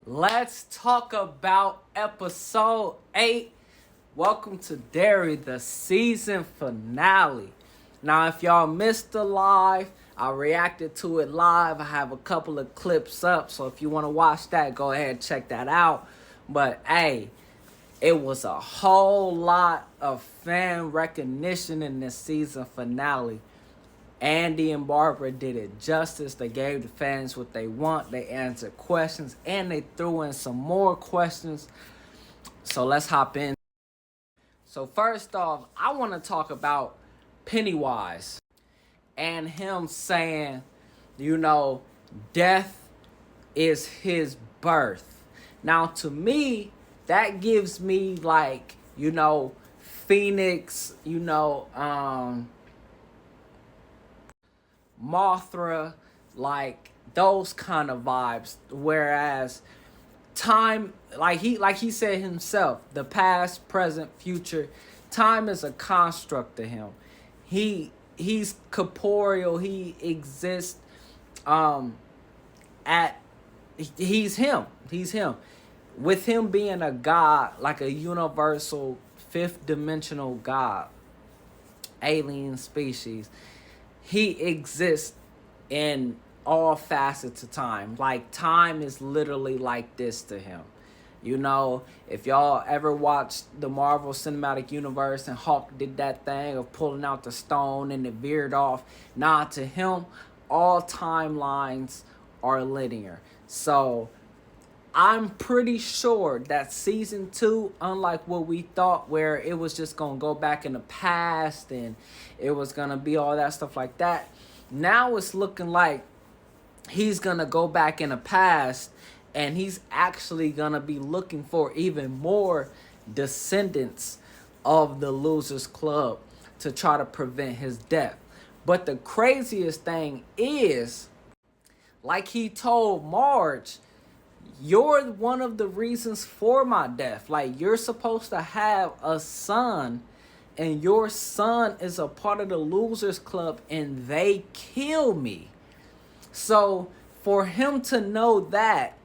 Let's talk about episode 8. Welcome to DERRY, the season finale. Now, if y'all missed the live, I reacted to it live. I have a couple of clips up, so if you want to watch that, go ahead and check that out. But hey, it was a whole lot of fan recognition in this season finale. Andy and Barbara did it justice. They gave the fans what they want. They answered questions and they threw in some more questions. So let's hop in. So first off, I want to talk about Pennywise and him saying, death is his birth. Now to me, that gives me Phoenix, Mothra, like those kind of vibes. Whereas time, like he said himself, the past, present, future, time is a construct to him. He's corporeal. He exists. At he's him. He's him. With him being a god, like a universal fifth dimensional god, alien species, he exists in all facets of time. Like, time is literally like this to him. If y'all ever watched the Marvel Cinematic Universe and Hulk did that thing of pulling out the stone and it veered off, to him, all timelines are linear. So I'm pretty sure that season 2, unlike what we thought, where it was just going to go back in the past and it was going to be all that stuff like that, now it's looking like he's going to go back in the past and he's actually going to be looking for even more descendants of the Losers Club to try to prevent his death. But the craziest thing is, like he told Marge, you're one of the reasons for my death. Like, you're supposed to have a son, and your son is a part of the Losers Club, and they kill me. So, for him to know that,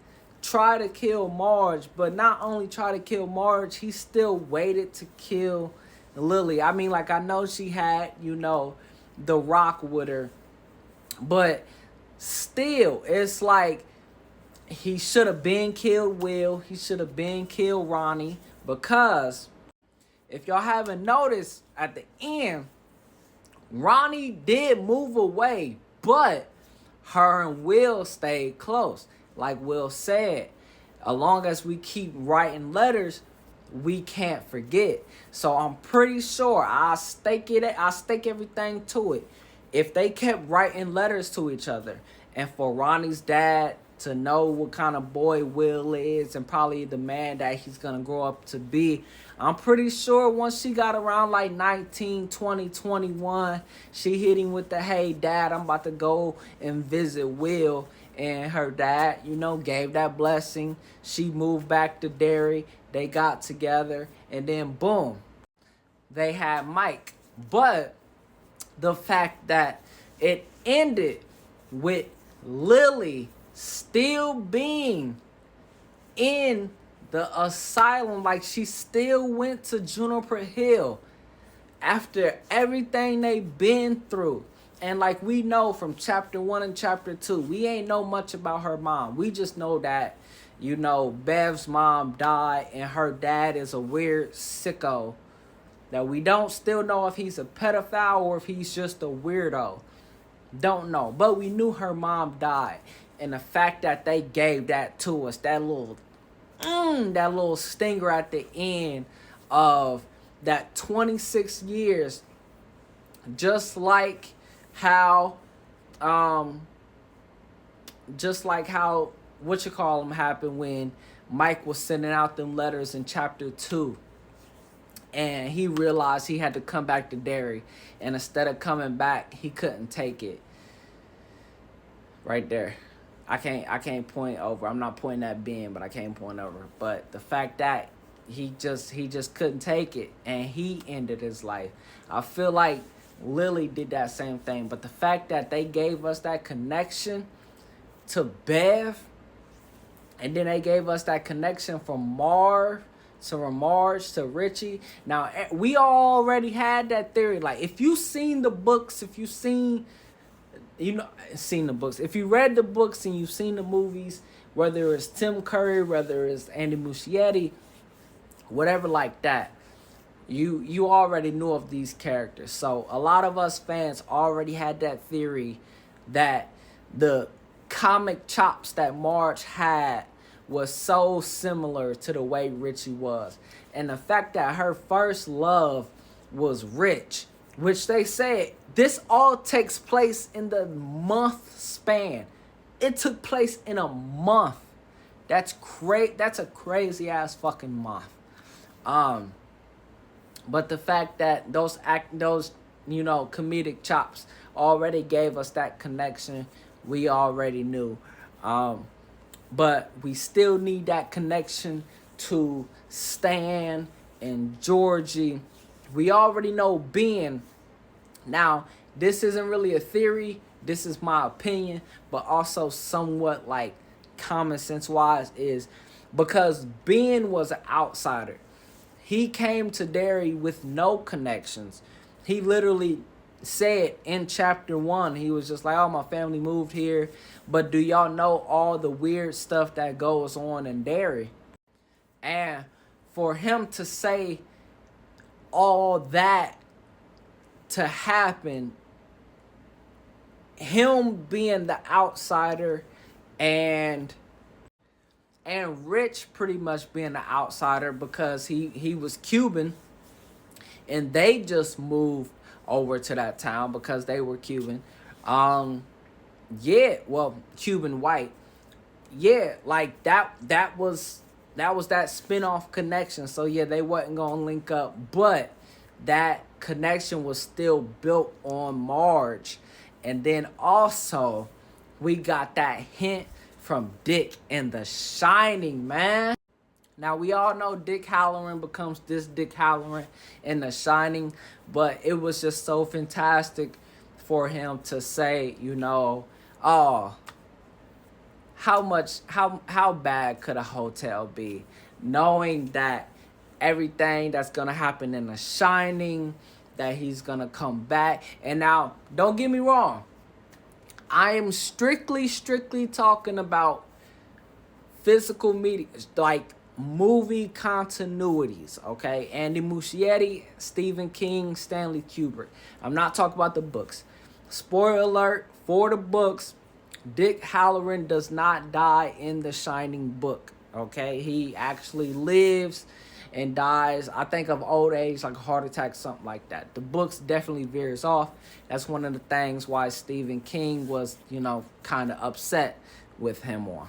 try to kill Marge, but not only try to kill Marge, he still waited to kill Lily. I mean, I know she had, the rock with her, but still, it's like, he should have been killed Will. He should have been killed Ronnie. Because if y'all haven't noticed, at the end, Ronnie did move away, but her and Will stayed close. Like Will said, as long as we keep writing letters, we can't forget. So I'm pretty sure I stake everything to it. If they kept writing letters to each other, and for Ronnie's dad to know what kind of boy Will is and probably the man that he's going to grow up to be, I'm pretty sure once she got around like 19, 20, 21, she hit him with the, hey, dad, I'm about to go and visit Will. And her dad, gave that blessing. She moved back to Derry. They got together. And then, boom, they had Mike. But the fact that it ended with Lily still being in the asylum, like she still went to Juniper Hill after everything they've been through. And like we know from chapter 1 and chapter 2, we ain't know much about her mom. We just know that, Bev's mom died and her dad is a weird sicko that we don't still know if he's a pedophile or if he's just a weirdo. Don't know. But we knew her mom died. And the fact that they gave that to us, that little stinger at the end of that 26 years, just like how happened when Mike was sending out them letters in chapter 2. And he realized he had to come back to Derry. And instead of coming back, he couldn't take it. Right there. I can't point over. I'm not pointing at Ben, but I can't point over. But the fact that he just couldn't take it and he ended his life. I feel like Lily did that same thing. But the fact that they gave us that connection to Bev And then they gave us that connection from Marge to Richie. Now we already had that theory. Like if you seen the books, if you seen seen the books, if you read the books and you've seen the movies, whether it's Tim Curry, whether it's Andy Muschietti, whatever like that, you already knew of these characters. So a lot of us fans already had that theory that the comic chops that Marge had was so similar to the way Richie was. And the fact that her first love was Rich, which they said this all takes place in the month span. It took place in a month. That's a crazy ass fucking month. But the fact that those comedic chops already gave us that connection, we already knew. But we still need that connection to Stan and Georgie. We already know Ben. Now, this isn't really a theory. This is my opinion, but also somewhat like common sense wise, is because Ben was an outsider. He came to Derry with no connections. He literally said in chapter 1, he was just like, oh, my family moved here, but do y'all know all the weird stuff that goes on in Derry? And for him to say all that to happen, him being the outsider and Rich pretty much being the outsider because he was Cuban and they just moved over to that town because they were Cuban. Cuban white. Yeah, like that was that spin-off connection. So yeah, they wasn't gonna link up, but that connection was still built on Marge. And then also we got that hint from Dick in The Shining, man. Now, we all know Dick Halloran becomes this Dick Halloran in The Shining, but it was just so fantastic for him to say, oh, how bad could a hotel be? Knowing that everything that's going to happen in The Shining, that he's going to come back. And now, don't get me wrong. I am strictly talking about physical media, like movie continuities, okay? Andy Muschietti, Stephen King, Stanley Kubrick. I'm not talking about the books. Spoiler alert, for the books, Dick Halloran does not die in The Shining book, okay? He actually lives and dies, I think, of old age, like a heart attack, something like that. The books definitely veers off. That's one of the things why Stephen King was, kind of upset with him on.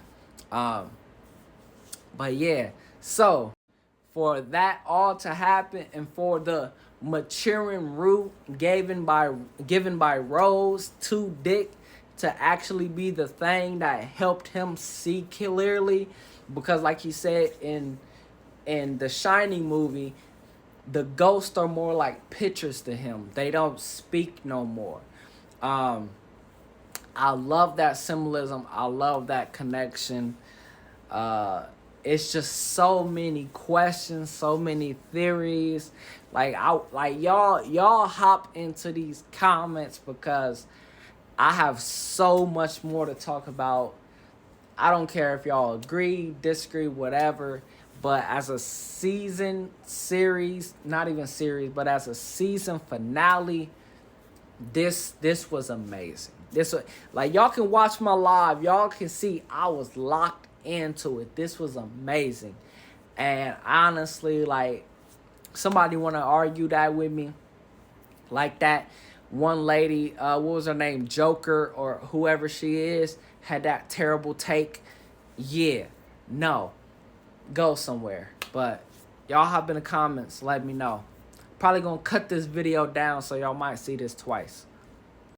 But yeah, so for that all to happen and for the maturing root given by Rose to Dick to actually be the thing that helped him see clearly, because like he said in the Shining movie, the ghosts are more like pictures to him. They don't speak no more. I love that symbolism. I love that connection. It's just so many questions, so many theories. Y'all hop into these comments because I have so much more to talk about. I don't care if y'all agree, disagree, whatever. But as a season series, not even series, but as a season finale, this was amazing. This was, like, y'all can watch my live. Y'all can see I was locked into it. This was amazing. And honestly, like, somebody want to argue that with me? Like that one lady, what was her name? Joker or whoever she is, had that terrible take. Yeah, no. Go somewhere. But y'all hop in the comments, let me know. Probably gonna cut this video down so y'all might see this twice.